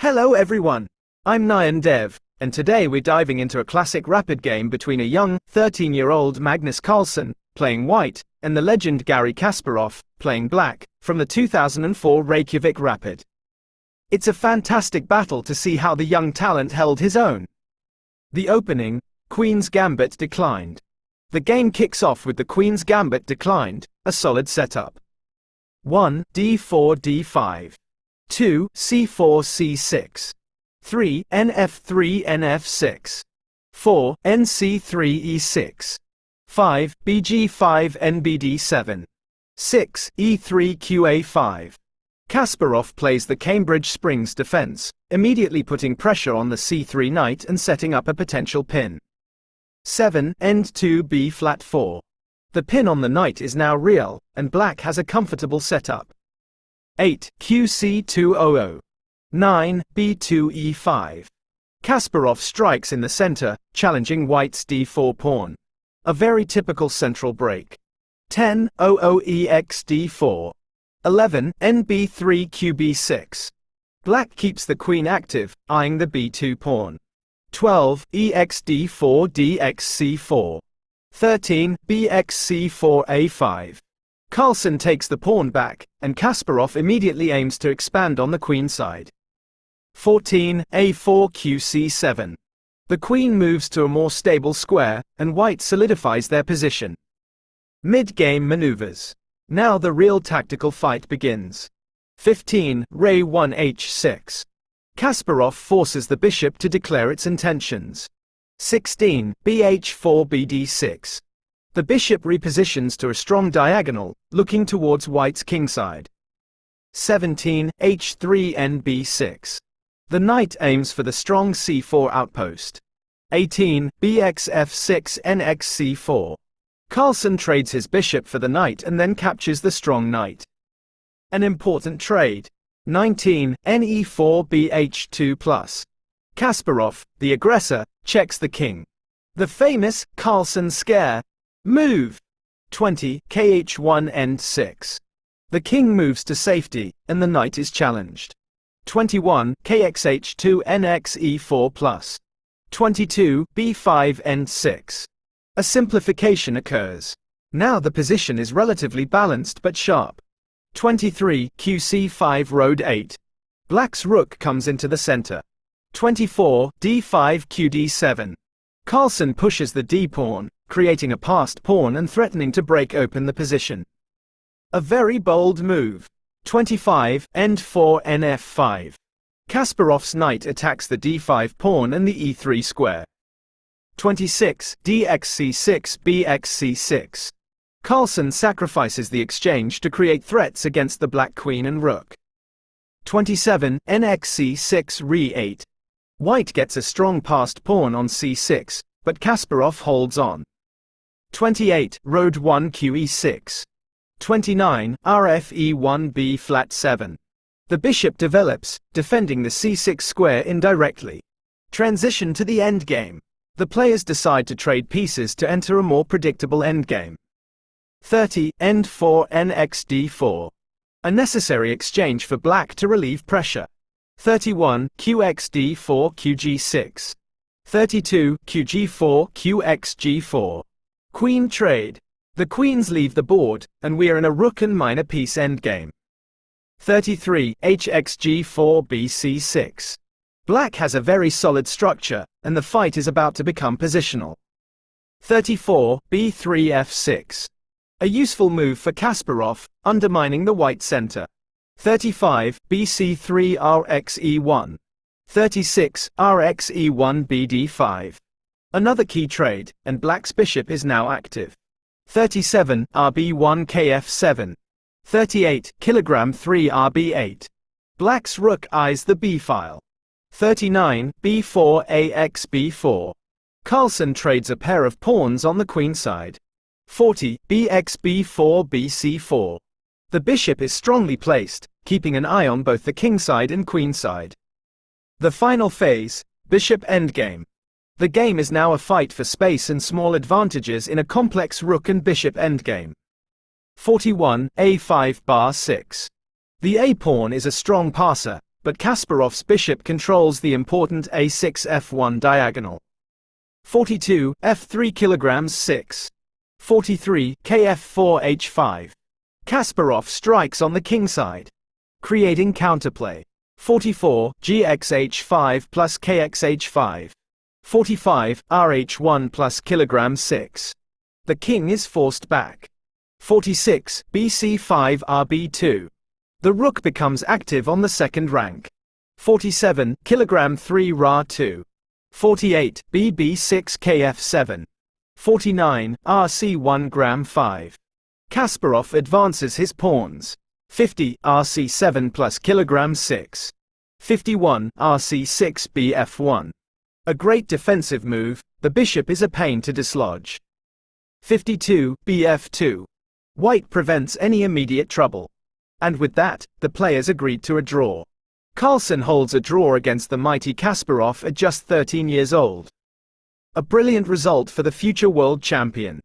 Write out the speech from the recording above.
Hello everyone, I'm Nayan Dev, and today we're diving into a classic rapid game between a young, 13-year-old Magnus Carlsen, playing white, and the legend Garry Kasparov, playing black, from the 2004 Reykjavik Rapid. It's a fantastic battle to see how the young talent held his own. The opening, Queen's Gambit declined. The game kicks off with the Queen's Gambit declined, a solid setup. 1. d4 d5. 2. c4 c6. 3. nf3 nf6. 4. nc3 e6. 5. bg5 nbd7. 6. e3 qa5. Kasparov plays the Cambridge Springs defense, immediately putting pressure on the c3 knight and setting up a potential pin. 7. end2 b flat 4. The pin on the knight is now real, and black has a comfortable setup. 8. qc200. 9. b2 e5. Kasparov strikes in the center, challenging white's d4 pawn. A very typical central break. 10. ex d4. 11. nb3 qb6. Black keeps the queen active, eyeing the b2 pawn. 12. ex d4 dx c4. 13. bx c4 a5. Carlsen takes the pawn back, and Kasparov immediately aims to expand on the queen side. 14. a4 qc7. The queen moves to a more stable square, and white solidifies their position. Mid-game maneuvers. Now the real tactical fight begins. 15. Re 1 h6. Kasparov forces the bishop to declare its intentions. 16. bh4 bd6. The bishop repositions to a strong diagonal, looking towards white's kingside. 17. h3 nb6. The knight aims for the strong c4 outpost. 18. bx f6 nx c4. Carlsen trades his bishop for the knight and then captures the strong knight. An important trade. 19. ne4 bh2+. Kasparov, the aggressor, checks the king. The famous Carlsen scare. Move. 20. kh1 n6. The king moves to safety, and the knight is challenged. 21. kxh2 nx e4+. 22. b5 n6. A simplification occurs. Now the position is relatively balanced but sharp. 23. qc5 road 8. Black's rook comes into the center. 24. d5 qd7. Carlsen pushes the d-pawn, creating a passed pawn and threatening to break open the position. A very bold move. 25. end4 nf5. Kasparov's knight attacks the d5 pawn and the e3 square. 26. dxc6 bxc6. Carlsen sacrifices the exchange to create threats against the black queen and rook. 27. nxc6 re 8. White gets a strong passed pawn on c6, but Kasparov holds on. 28. road 1 qe6. 29. rfe1 b flat 7. The bishop develops, defending the c6 square indirectly. Transition to the endgame. The players decide to trade pieces to enter a more predictable endgame. 30. end4 nx d4. A necessary exchange for black to relieve pressure. 31. qx d4 qg6. 32. qg4 qxg4. Queen trade. The queens leave the board, and we are in a rook and minor piece endgame. 33. hxg4 bc6. Black has a very solid structure, and the fight is about to become positional. 34. b3 f6. A useful move for Kasparov, undermining the white center. 35. bc3 rxe1. 36. rxe1 bd5. Another key trade, and black's bishop is now active. 37. rb1 kf7. 38. kg3 rb8. Black's rook eyes the b-file. 39. b4 ax b4. Carlsen trades a pair of pawns on the queen side. 40. bx b4 bc4. The bishop is strongly placed, keeping an eye on both the kingside and queenside. The final phase, bishop endgame. The game is now a fight for space and small advantages in a complex rook and bishop endgame. 41. a5 bar 6. The a-pawn is a strong passer, but Kasparov's bishop controls the important a6 f1 diagonal. 42, f3 kilograms 6. 43, kf4 h5. Kasparov strikes on the kingside, creating counterplay. 44, gx-h5 plus kx-h5. 45, rh1 plus kilogram 6. The king is forced back. 46, bc5 rb2. The rook becomes active on the second rank. 47, kilogram 3 ra2. 48, bb6 kf7. 49, rc1 gram 5. Kasparov advances his pawns. 50, rc7 plus kilogram 6. 51, rc6 bf1. A great defensive move, the bishop is a pain to dislodge. 52, bf2. White prevents any immediate trouble. And with that, the players agreed to a draw. Carlsen holds a draw against the mighty Kasparov at just 13 years old. A brilliant result for the future world champion.